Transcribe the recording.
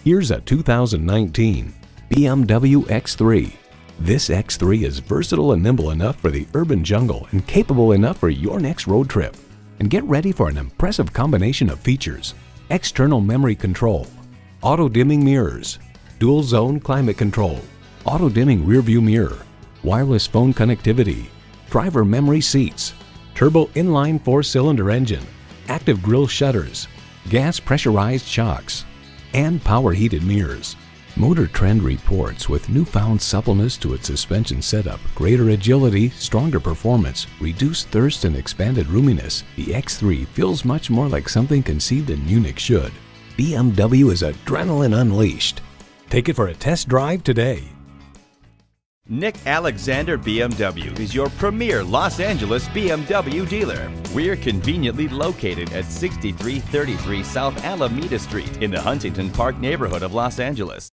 Here's a 2019 BMW X3. This X3 is versatile and nimble enough for the urban jungle and capable enough for your next road trip. And get ready for an impressive combination of features: external memory control, auto-dimming mirrors, dual-zone climate control, auto-dimming rearview mirror, wireless phone connectivity, driver memory seats, turbo inline 4-cylinder engine, active grille shutters, gas pressurized shocks, and power heated mirrors. Motor Trend reports with newfound suppleness to its suspension setup, greater agility, stronger performance, reduced thirst, and expanded roominess, the X3 feels much more like something conceived in Munich should. BMW is adrenaline unleashed. Take it for a test drive today. Nick Alexander BMW is your premier Los Angeles BMW dealer. We're conveniently located at 6333 South Alameda Street in the Huntington Park neighborhood of Los Angeles.